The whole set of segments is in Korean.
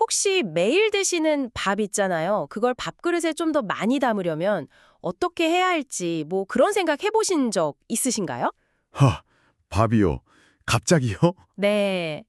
혹시 매일 드시는 밥 있잖아요. 그걸 밥그릇에 좀 더 많이 담으려면 어떻게 해야 할지 뭐 그런 생각 해보신 적 있으신가요? 하, 밥이요. 갑자기요? 네.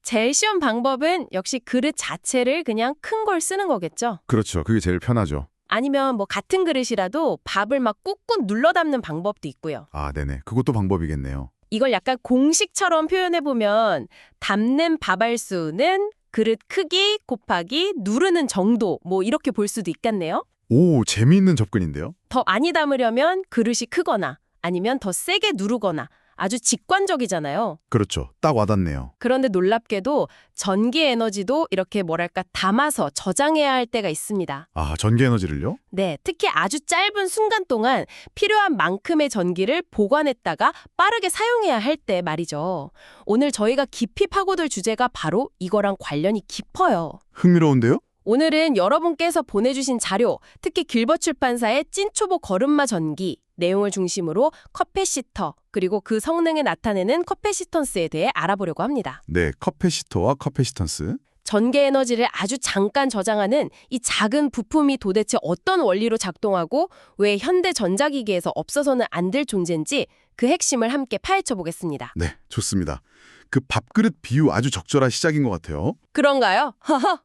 제일 쉬운 방법은 역시 그릇 자체를 그냥 큰 걸 쓰는 거겠죠. 그렇죠. 그게 제일 편하죠. 아니면 뭐 같은 그릇이라도 밥을 막 꾹꾹 눌러 담는 방법도 있고요. 아, 네네. 그것도 방법이겠네요. 이걸 약간 공식처럼 표현해보면 담는 밥알수는 그릇 크기 곱하기 누르는 정도 뭐 이렇게 볼 수도 있겠네요. 오, 재미있는 접근인데요? 더 많이 담으려면 그릇이 크거나 아니면 더 세게 누르거나 아주 직관적이잖아요. 그렇죠. 딱 와닿네요. 그런데 놀랍게도 전기 에너지도 이렇게 뭐랄까 담아서 저장해야 할 때가 있습니다. 아, 전기 에너지를요? 네, 특히 아주 짧은 순간 동안 필요한 만큼의 전기를 보관했다가 빠르게 사용해야 할 때 말이죠. 오늘 저희가 깊이 파고들 주제가 바로 이거랑 관련이 깊어요. 흥미로운데요? 오늘은 여러분께서 보내주신 자료, 특히 길벗 출판사의 찐초보 거름마 전기 내용을 중심으로 커패시터, 그리고 그 성능을 나타내는 커패시턴스에 대해 알아보려고 합니다. 네, 커패시터와 커패시턴스. 전기 에너지를 아주 잠깐 저장하는 이 작은 부품이 도대체 어떤 원리로 작동하고 왜 현대 전자기기에서 없어서는 안 될 존재인지 그 핵심을 함께 파헤쳐 보겠습니다. 네, 좋습니다. 그 밥그릇 비유 아주 적절한 시작인 것 같아요. 그런가요?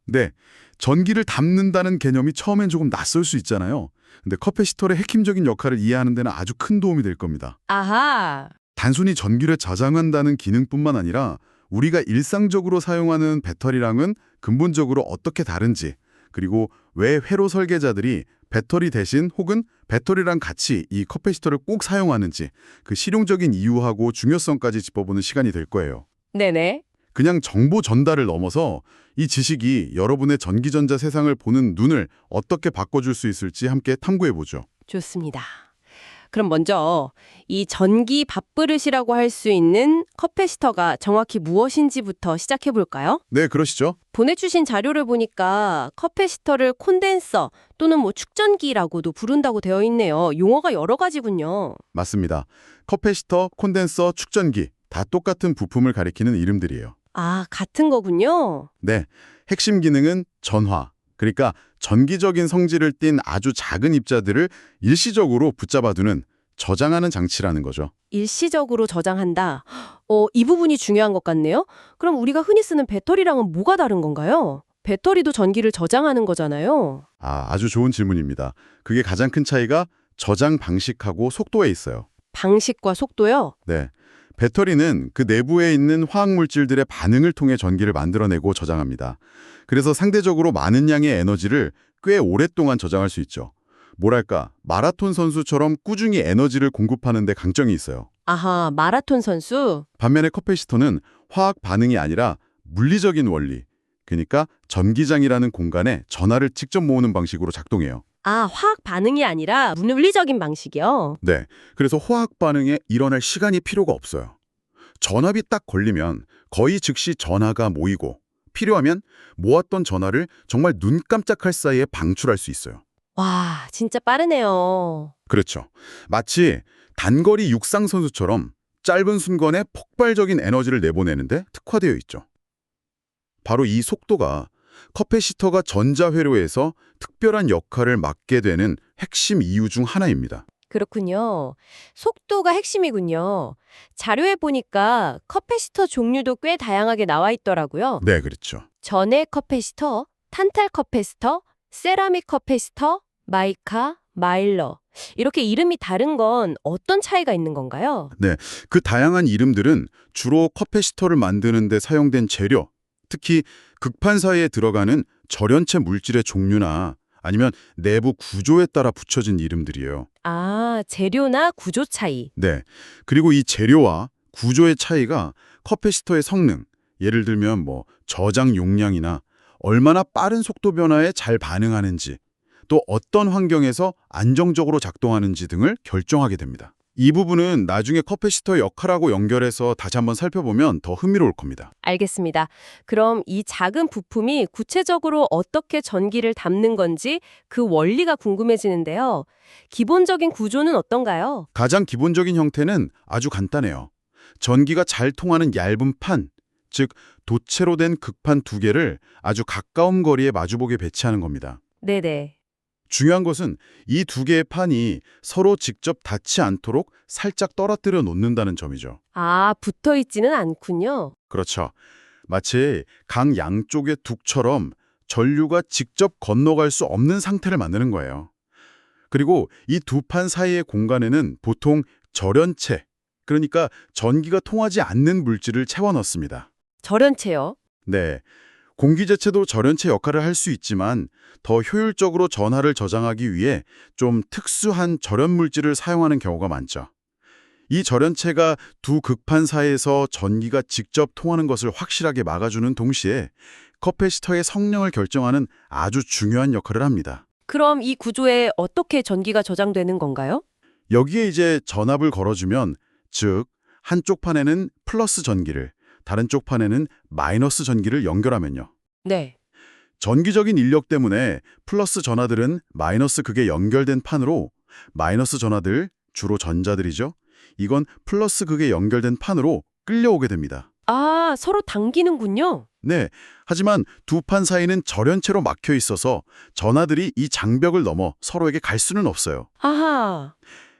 네, 전기를 담는다는 개념이 처음엔 조금 낯설 수 있잖아요. 근데 커패시터의 핵심적인 역할을 이해하는 데는 아주 큰 도움이 될 겁니다. 아하. 단순히 전기를 저장한다는 기능뿐만 아니라 우리가 일상적으로 사용하는 배터리랑은 근본적으로 어떻게 다른지, 그리고 왜 회로 설계자들이 배터리 대신 혹은 배터리랑 같이 이 커패시터를 꼭 사용하는지 그 실용적인 이유하고 중요성까지 짚어보는 시간이 될 거예요. 네네. 그냥 정보 전달을 넘어서 이 지식이 여러분의 전기전자 세상을 보는 눈을 어떻게 바꿔줄 수 있을지 함께 탐구해보죠. 좋습니다. 그럼 먼저 이 전기 밥그릇이라고 할 수 있는 커패시터가 정확히 무엇인지부터 시작해 볼까요? 네, 그러시죠. 보내주신 자료를 보니까 커패시터를 콘덴서 또는 뭐 축전기라고도 부른다고 되어 있네요. 용어가 여러 가지군요. 맞습니다. 커패시터, 콘덴서, 축전기 다 똑같은 부품을 가리키는 이름들이에요. 아, 같은 거군요. 네, 핵심 기능은 전화, 그러니까 전기적인 성질을 띤 아주 작은 입자들을 일시적으로 붙잡아두는 저장하는 장치라는 거죠. 일시적으로 저장한다. 이 부분이 중요한 것 같네요. 그럼 우리가 흔히 쓰는 배터리랑은 뭐가 다른 건가요? 배터리도 전기를 저장하는 거잖아요. 아주 좋은 질문입니다. 그게 가장 큰 차이가 저장 방식하고 속도에 있어요. 방식과 속도요? 네, 배터리는 그 내부에 있는 화학물질들의 반응을 통해 전기를 만들어내고 저장합니다. 그래서 상대적으로 많은 양의 에너지를 꽤 오랫동안 저장할 수 있죠. 뭐랄까, 마라톤 선수처럼 꾸준히 에너지를 공급하는 데 강점이 있어요. 아하, 마라톤 선수? 반면에 커패시터는 화학 반응이 아니라 물리적인 원리, 그러니까 전기장이라는 공간에 전하를 직접 모으는 방식으로 작동해요. 아, 화학 반응이 아니라 물리적인 방식이요? 네, 그래서 화학 반응에 일어날 시간이 필요가 없어요. 전압이 딱 걸리면 거의 즉시 전하가 모이고 필요하면 모았던 전하를 정말 눈 깜짝할 사이에 방출할 수 있어요. 와, 진짜 빠르네요. 그렇죠. 마치 단거리 육상 선수처럼 짧은 순간에 폭발적인 에너지를 내보내는데 특화되어 있죠. 바로 이 속도가 커패시터가 전자회로에서 특별한 역할을 맡게 되는 핵심 이유 중 하나입니다. 그렇군요. 속도가 핵심이군요. 자료에 보니까 커패시터 종류도 꽤 다양하게 나와 있더라고요. 네, 그렇죠. 전해 커패시터, 탄탈 커패시터, 세라믹 커패시터, 마이카, 마일러. 이렇게 이름이 다른 건 어떤 차이가 있는 건가요? 네, 그 다양한 이름들은 주로 커패시터를 만드는 데 사용된 재료, 특히 극판사이에 들어가는 절연체 물질의 종류나 아니면 내부 구조에 따라 붙여진 이름들이에요. 아, 재료나 구조 차이. 네, 그리고 이 재료와 구조의 차이가 커패시터의 성능, 예를 들면 뭐 저장 용량이나 얼마나 빠른 속도 변화에 잘 반응하는지, 또 어떤 환경에서 안정적으로 작동하는지 등을 결정하게 됩니다. 이 부분은 나중에 커패시터의 역할하고 연결해서 다시 한번 살펴보면 더 흥미로울 겁니다. 알겠습니다. 그럼 이 작은 부품이 구체적으로 어떻게 전기를 담는 건지 그 원리가 궁금해지는데요. 기본적인 구조는 어떤가요? 가장 기본적인 형태는 아주 간단해요. 전기가 잘 통하는 얇은 판, 즉 도체로 된 극판 두 개를 아주 가까운 거리에 마주보게 배치하는 겁니다. 네네. 중요한 것은 이 두 개의 판이 서로 직접 닿지 않도록 살짝 떨어뜨려 놓는다는 점이죠. 아, 붙어 있지는 않군요. 그렇죠. 마치 강 양쪽의 둑처럼 전류가 직접 건너갈 수 없는 상태를 만드는 거예요. 그리고 이 두 판 사이의 공간에는 보통 절연체, 그러니까 전기가 통하지 않는 물질을 채워 넣습니다. 절연체요. 네, 공기 자체도 절연체 역할을 할 수 있지만 더 효율적으로 전하를 저장하기 위해 좀 특수한 절연 물질을 사용하는 경우가 많죠. 이 절연체가 두 극판 사이에서 전기가 직접 통하는 것을 확실하게 막아주는 동시에 커패시터의 성능을 결정하는 아주 중요한 역할을 합니다. 그럼 이 구조에 어떻게 전기가 저장되는 건가요? 여기에 이제 전압을 걸어주면, 즉 한쪽 판에는 플러스 전기를, 다른 쪽 판에는 마이너스 전기를 연결하면요. 네. 전기적인 인력 때문에 플러스 전하들은 마이너스 극에 연결된 판으로, 마이너스 전하들, 주로 전자들이죠. 이건 플러스 극에 연결된 판으로 끌려오게 됩니다. 아, 서로 당기는군요. 네, 하지만 두 판 사이는 절연체로 막혀 있어서 전하들이 이 장벽을 넘어 서로에게 갈 수는 없어요. 아하.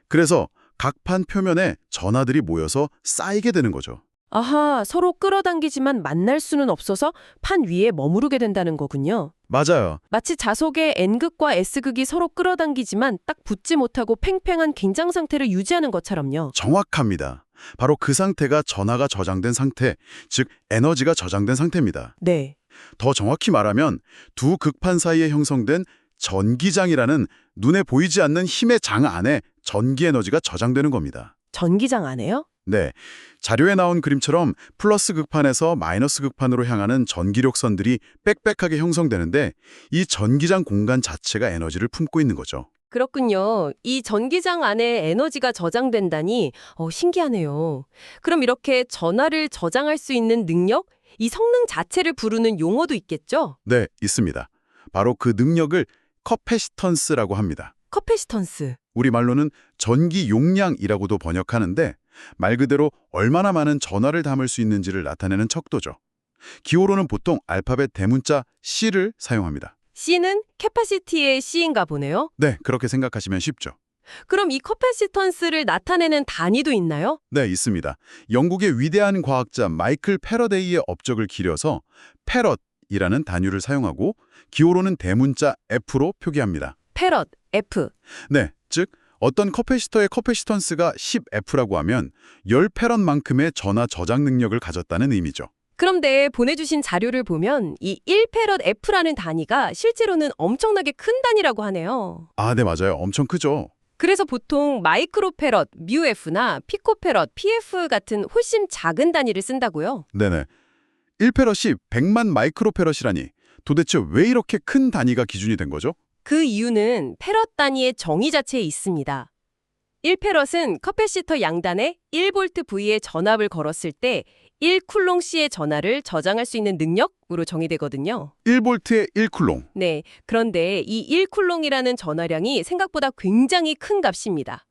그래서 각 판 표면에 전하들이 모여서 쌓이게 되는 거죠. 아하, 서로 끌어당기지만 만날 수는 없어서 판 위에 머무르게 된다는 거군요. 맞아요. 마치 자석의 N극과 S극이 서로 끌어당기지만 딱 붙지 못하고 팽팽한 긴장 상태를 유지하는 것처럼요. 정확합니다. 바로 그 상태가 전하가 저장된 상태, 즉 에너지가 저장된 상태입니다. 네. 더 정확히 말하면 두 극판 사이에 형성된 전기장이라는 눈에 보이지 않는 힘의 장 안에 전기 에너지가 저장되는 겁니다. 전기장 안에요? 네, 자료에 나온 그림처럼 플러스 극판에서 마이너스 극판으로 향하는 전기력선들이 빽빽하게 형성되는데 이 전기장 공간 자체가 에너지를 품고 있는 거죠. 그렇군요. 이 전기장 안에 에너지가 저장된다니 신기하네요. 그럼 이렇게 전하를 저장할 수 있는 능력, 이 성능 자체를 부르는 용어도 있겠죠? 네, 있습니다. 바로 그 능력을 커패시턴스라고 합니다. 커패시턴스. 우리말로는 전기 용량이라고도 번역하는데 말 그대로 얼마나 많은 전하를 담을 수 있는지를 나타내는 척도죠. 기호로는 보통 알파벳 대문자 C를 사용합니다. C는 캐파시티의 C인가 보네요. 네, 그렇게 생각하시면 쉽죠. 그럼 이 커패시턴스를 나타내는 단위도 있나요? 네, 있습니다. 영국의 위대한 과학자 마이클 패러데이의 업적을 기려서 패럿이라는 단위를 사용하고 기호로는 대문자 F로 표기합니다. 패럿, F. 네, 즉 어떤 커패시터의 커패시턴스가 10F라고 하면 10패럿만큼의 전하 저장 능력을 가졌다는 의미죠. 그런데 보내주신 자료를 보면 이 1패럿 F라는 단위가 실제로는 엄청나게 큰 단위라고 하네요. 아, 네, 맞아요. 엄청 크죠. 그래서 보통 마이크로패럿, 뮤F나 피코패럿, PF 같은 훨씬 작은 단위를 쓴다고요? 네네. 1패럿이 100만 마이크로패럿이라니 도대체 왜 이렇게 큰 단위가 기준이 된 거죠? 그 이유는 패럿 단위의 정의 자체에 있습니다. 1패럿은 커패시터 양단에 1V V의 전압을 걸었을 때 1쿨롱C의 전하를 저장할 수 있는 능력으로 정의되거든요. 1볼트에 1쿨롱. 네, 그런데 이 1쿨롱이라는 전하량이 생각보다 굉장히 큰 값입니다.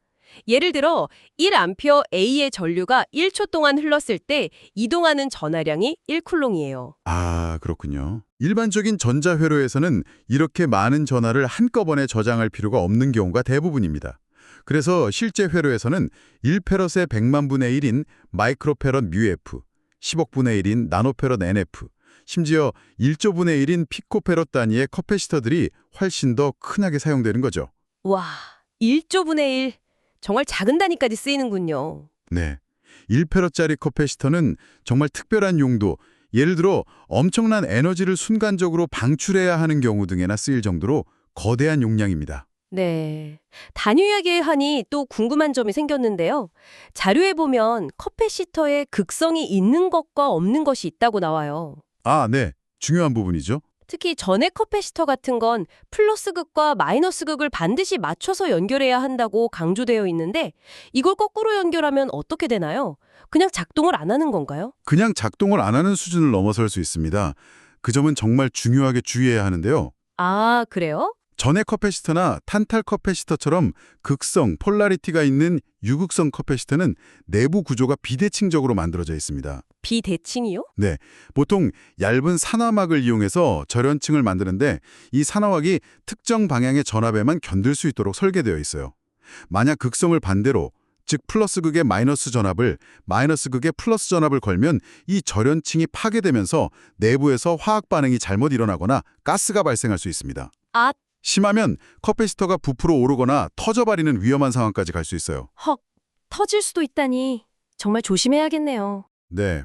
예를 들어 1A A의 전류가 1초 동안 흘렀을 때 이동하는 전하량이 1쿨롱이에요. 아, 그렇군요. 일반적인 전자회로에서는 이렇게 많은 전하를 한꺼번에 저장할 필요가 없는 경우가 대부분입니다. 그래서 실제 회로에서는 1패럿의 100만 분의 1인 마이크로패럿 뮤F, 10억 분의 1인 나노패럿 NF, 심지어 1조 분의 1인 피코패럿 단위의 커패시터들이 훨씬 더 흔하게 사용되는 거죠. 와, 1조 분의 1. 정말 작은 단위까지 쓰이는군요. 네, 1패럿짜리 커패시터는 정말 특별한 용도, 예를 들어 엄청난 에너지를 순간적으로 방출해야 하는 경우 등에나 쓰일 정도로 거대한 용량입니다. 네. 단위하게 하니 또 궁금한 점이 생겼는데요. 자료에 보면 커패시터에 극성이 있는 것과 없는 것이 있다고 나와요. 아, 네. 중요한 부분이죠. 특히 전액 커패시터 같은 건 플러스 극과 마이너스 극을 반드시 맞춰서 연결해야 한다고 강조되어 있는데 이걸 거꾸로 연결하면 어떻게 되나요? 그냥 작동을 안 하는 건가요? 그냥 작동을 안 하는 수준을 넘어설 수 있습니다. 그 점은 정말 중요하게 주의해야 하는데요. 아, 그래요? 전해 커패시터나 탄탈 커패시터처럼 극성, 폴라리티가 있는 유극성 커패시터는 내부 구조가 비대칭적으로 만들어져 있습니다. 비대칭이요? 네, 보통 얇은 산화막을 이용해서 절연층을 만드는데 이 산화막이 특정 방향의 전압에만 견딜 수 있도록 설계되어 있어요. 만약 극성을 반대로, 즉 플러스 극에 마이너스 전압을, 마이너스 극에 플러스 전압을 걸면 이 절연층이 파괴되면서 내부에서 화학 반응이 잘못 일어나거나 가스가 발생할 수 있습니다. 아, 심하면 커패시터가 부풀어 오르거나 터져버리는 위험한 상황까지 갈 수 있어요. 헉, 터질 수도 있다니. 정말 조심해야겠네요. 네.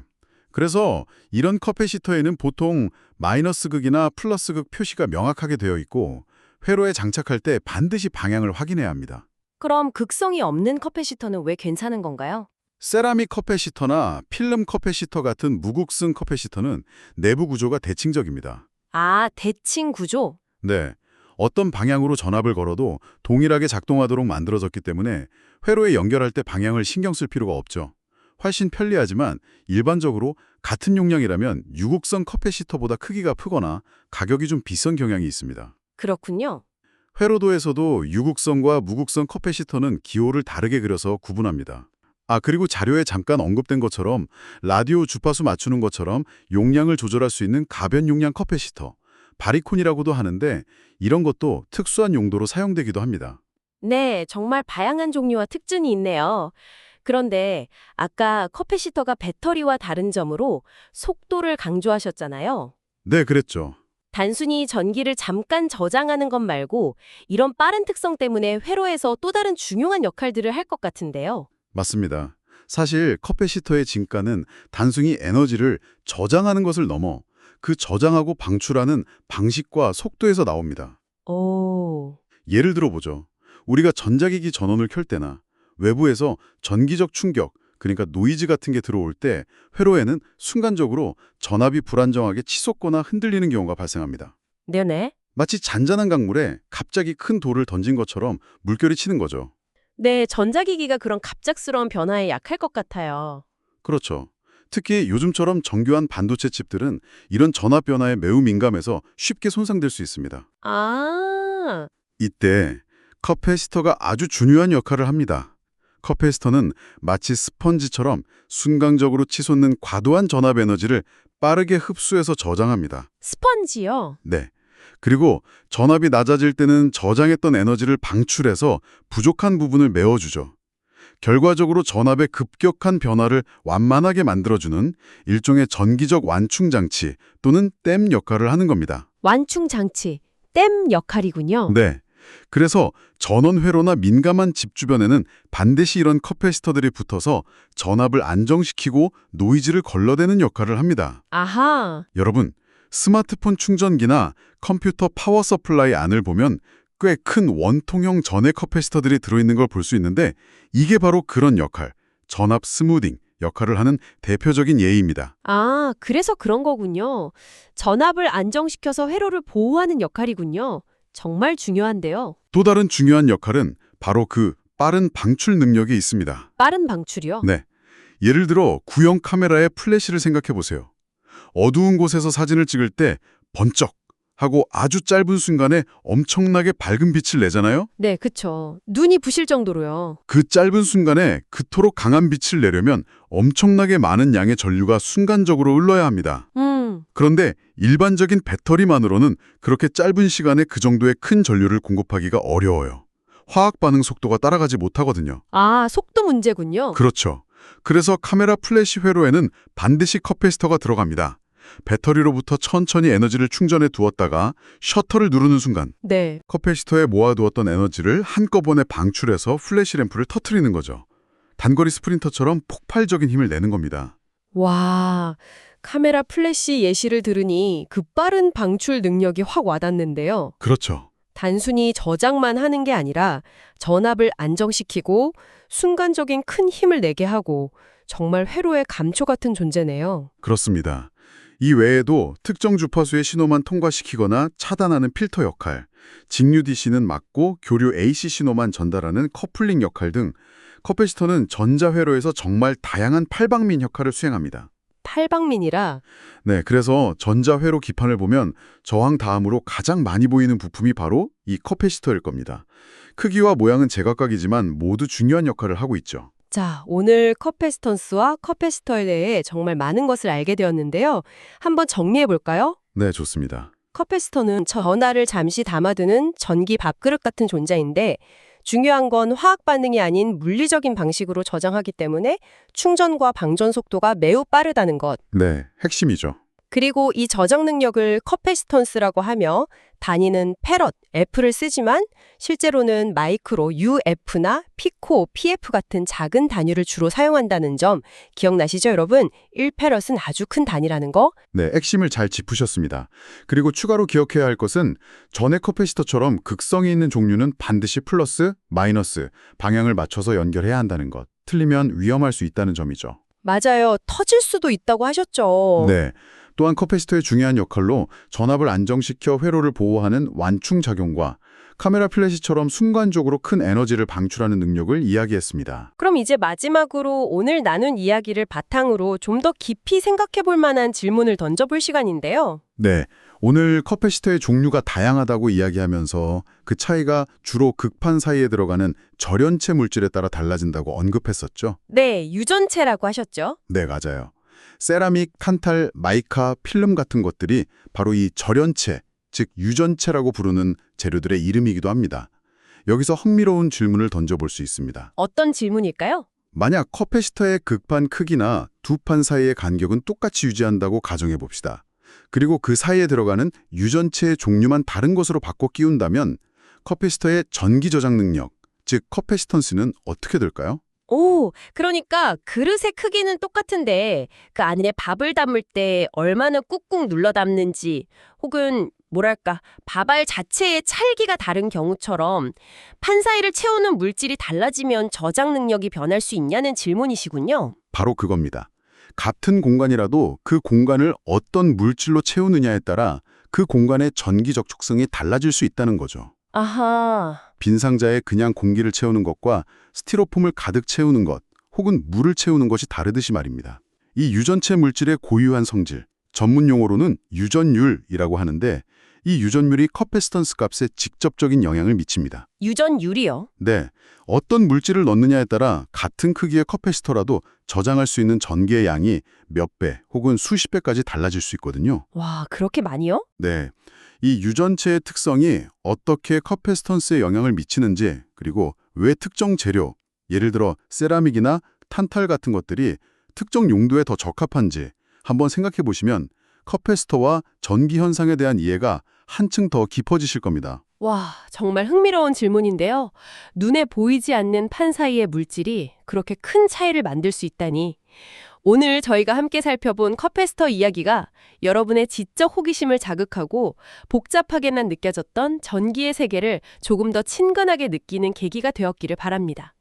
그래서 이런 커패시터에는 보통 마이너스 극이나 플러스 극 표시가 명확하게 되어 있고 회로에 장착할 때 반드시 방향을 확인해야 합니다. 그럼 극성이 없는 커패시터는 왜 괜찮은 건가요? 세라믹 커패시터나 필름 커패시터 같은 무극성 커패시터는 내부 구조가 대칭적입니다. 아, 대칭 구조? 네. 어떤 방향으로 전압을 걸어도 동일하게 작동하도록 만들어졌기 때문에 회로에 연결할 때 방향을 신경 쓸 필요가 없죠. 훨씬 편리하지만 일반적으로 같은 용량이라면 유극성 커패시터보다 크기가 크거나 가격이 좀 비싼 경향이 있습니다. 그렇군요. 회로도에서도 유극성과 무극성 커패시터는 기호를 다르게 그려서 구분합니다. 그리고 자료에 잠깐 언급된 것처럼 라디오 주파수 맞추는 것처럼 용량을 조절할 수 있는 가변 용량 커패시터, 바리콘이라고도 하는데 이런 것도 특수한 용도로 사용되기도 합니다. 네, 정말 다양한 종류와 특징이 있네요. 그런데 아까 커패시터가 배터리와 다른 점으로 속도를 강조하셨잖아요. 네, 그랬죠. 단순히 전기를 잠깐 저장하는 것 말고 이런 빠른 특성 때문에 회로에서 또 다른 중요한 역할들을 할 것 같은데요. 맞습니다. 사실 커패시터의 진가는 단순히 에너지를 저장하는 것을 넘어 그 저장하고 방출하는 방식과 속도에서 나옵니다. 오, 예를 들어보죠. 우리가 전자기기 전원을 켤 때나 외부에서 전기적 충격, 그러니까 노이즈 같은 게 들어올 때 회로에는 순간적으로 전압이 불안정하게 치솟거나 흔들리는 경우가 발생합니다. 네네. 마치 잔잔한 강물에 갑자기 큰 돌을 던진 것처럼 물결이 치는 거죠. 네, 전자기기가 그런 갑작스러운 변화에 약할 것 같아요. 그렇죠. 특히 요즘처럼 정교한 반도체 칩들은 이런 전압 변화에 매우 민감해서 쉽게 손상될 수 있습니다. 아, 이때 커패시터가 아주 중요한 역할을 합니다. 커패시터는 마치 스펀지처럼 순간적으로 치솟는 과도한 전압 에너지를 빠르게 흡수해서 저장합니다. 스펀지요? 네. 그리고 전압이 낮아질 때는 저장했던 에너지를 방출해서 부족한 부분을 메워주죠. 결과적으로 전압의 급격한 변화를 완만하게 만들어주는 일종의 전기적 완충 장치 또는 댐 역할을 하는 겁니다. 완충 장치, 댐 역할이군요. 네. 그래서 전원 회로나 민감한 집 주변에는 반드시 이런 커패시터들이 붙어서 전압을 안정시키고 노이즈를 걸러대는 역할을 합니다. 아하, 여러분, 스마트폰 충전기나 컴퓨터 파워 서플라이 안을 보면 꽤 큰 원통형 전해 커패시터들이 들어있는 걸 볼 수 있는데 이게 바로 그런 역할, 전압 스무딩 역할을 하는 대표적인 예입니다. 아, 그래서 그런 거군요. 전압을 안정시켜서 회로를 보호하는 역할이군요. 정말 중요한데요. 또 다른 중요한 역할은 바로 그 빠른 방출 능력이 있습니다. 빠른 방출이요? 네. 예를 들어 구형 카메라의 플래시를 생각해 보세요. 어두운 곳에서 사진을 찍을 때 번쩍 하고 아주 짧은 순간에 엄청나게 밝은 빛을 내잖아요? 네, 그쵸. 눈이 부실 정도로요. 그 짧은 순간에 그토록 강한 빛을 내려면 엄청나게 많은 양의 전류가 순간적으로 흘러야 합니다. 그런데 일반적인 배터리만으로는 그렇게 짧은 시간에 그 정도의 큰 전류를 공급하기가 어려워요. 화학 반응 속도가 따라가지 못하거든요. 아, 속도 문제군요. 그렇죠. 그래서 카메라 플래시 회로에는 반드시 커패시터가 들어갑니다. 배터리로부터 천천히 에너지를 충전해 두었다가 셔터를 누르는 순간 네. 커패시터에 모아두었던 에너지를 한꺼번에 방출해서 플래시 램프를 터트리는 거죠. 단거리 스프린터처럼 폭발적인 힘을 내는 겁니다. 와, 카메라 플래시 예시를 들으니 그 빠른 방출 능력이 확 와닿는데요. 그렇죠. 단순히 저장만 하는 게 아니라 전압을 안정시키고 순간적인 큰 힘을 내게 하고 정말 회로의 감초 같은 존재네요. 그렇습니다. 이 외에도 특정 주파수의 신호만 통과시키거나 차단하는 필터 역할, 직류 DC는 막고 교류 AC 신호만 전달하는 커플링 역할 등 커패시터는 전자회로에서 정말 다양한 팔방민 역할을 수행합니다. 팔방민이라. 네, 그래서 전자회로 기판을 보면 저항 다음으로 가장 많이 보이는 부품이 바로 이 커패시터일 겁니다. 크기와 모양은 제각각이지만 모두 중요한 역할을 하고 있죠. 자, 오늘 커패시턴스와 커패시터에 대해 정말 많은 것을 알게 되었는데요. 한번 정리해 볼까요? 네, 좋습니다. 커패시터는 전하를 잠시 담아두는 전기 밥그릇 같은 존재인데 중요한 건 화학 반응이 아닌 물리적인 방식으로 저장하기 때문에 충전과 방전 속도가 매우 빠르다는 것. 네, 핵심이죠. 그리고 이 저장 능력을 커패시턴스라고 하며 단위는 페럿, F를 쓰지만 실제로는 마이크로, UF나 피코, PF 같은 작은 단위를 주로 사용한다는 점 기억나시죠, 여러분? 1페럿은 아주 큰 단위라는 거. 네, 핵심을 잘 짚으셨습니다. 그리고 추가로 기억해야 할 것은 전의 커패시터처럼 극성이 있는 종류는 반드시 플러스, 마이너스, 방향을 맞춰서 연결해야 한다는 것. 틀리면 위험할 수 있다는 점이죠. 맞아요. 터질 수도 있다고 하셨죠. 네. 또한 커패시터의 중요한 역할로 전압을 안정시켜 회로를 보호하는 완충 작용과 카메라 플래시처럼 순간적으로 큰 에너지를 방출하는 능력을 이야기했습니다. 그럼 이제 마지막으로 오늘 나눈 이야기를 바탕으로 좀 더 깊이 생각해 볼 만한 질문을 던져볼 시간인데요. 네, 오늘 커패시터의 종류가 다양하다고 이야기하면서 그 차이가 주로 극판 사이에 들어가는 절연체 물질에 따라 달라진다고 언급했었죠. 네, 유전체라고 하셨죠. 네, 맞아요. 세라믹, 탄탈, 마이카, 필름 같은 것들이 바로 이 절연체, 즉 유전체라고 부르는 재료들의 이름이기도 합니다. 여기서 흥미로운 질문을 던져볼 수 있습니다. 어떤 질문일까요? 만약 커패시터의 극판 크기나 두 판 사이의 간격은 똑같이 유지한다고 가정해 봅시다. 그리고 그 사이에 들어가는 유전체의 종류만 다른 것으로 바꿔 끼운다면 커패시터의 전기 저장 능력, 즉 커패시턴스는 어떻게 될까요? 오, 그러니까 그릇의 크기는 똑같은데 그 안에 밥을 담을 때 얼마나 꾹꾹 눌러 담는지 혹은 뭐랄까 밥알 자체의 찰기가 다른 경우처럼 판 사이를 채우는 물질이 달라지면 저장 능력이 변할 수 있냐는 질문이시군요. 바로 그겁니다. 같은 공간이라도 그 공간을 어떤 물질로 채우느냐에 따라 그 공간의 전기 적촉성이 달라질 수 있다는 거죠. 아하, 빈 상자에 그냥 공기를 채우는 것과 스티로폼을 가득 채우는 것, 혹은 물을 채우는 것이 다르듯이 말입니다. 이 유전체 물질의 고유한 성질, 전문 용어로는 유전율이라고 하는데 이 유전율이 커패시턴스 값에 직접적인 영향을 미칩니다. 유전율이요. 네, 어떤 물질을 넣느냐에 따라 같은 크기의 커패시터라도 저장할 수 있는 전기의 양이 몇 배 혹은 수십 배까지 달라질 수 있거든요. 와, 그렇게 많이요? 네, 이 유전체의 특성이 어떻게 커패시턴스에 영향을 미치는지 그리고 왜 특정 재료, 예를 들어 세라믹이나 탄탈 같은 것들이 특정 용도에 더 적합한지 한번 생각해 보시면 커패시터와 전기 현상에 대한 이해가 한층 더 깊어지실 겁니다. 와, 정말 흥미로운 질문인데요. 눈에 보이지 않는 판 사이의 물질이 그렇게 큰 차이를 만들 수 있다니. 오늘 저희가 함께 살펴본 커패시터 이야기가 여러분의 지적 호기심을 자극하고 복잡하게만 느껴졌던 전기의 세계를 조금 더 친근하게 느끼는 계기가 되었기를 바랍니다.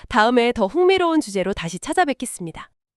다음에 더 흥미로운 주제로 다시 찾아뵙겠습니다.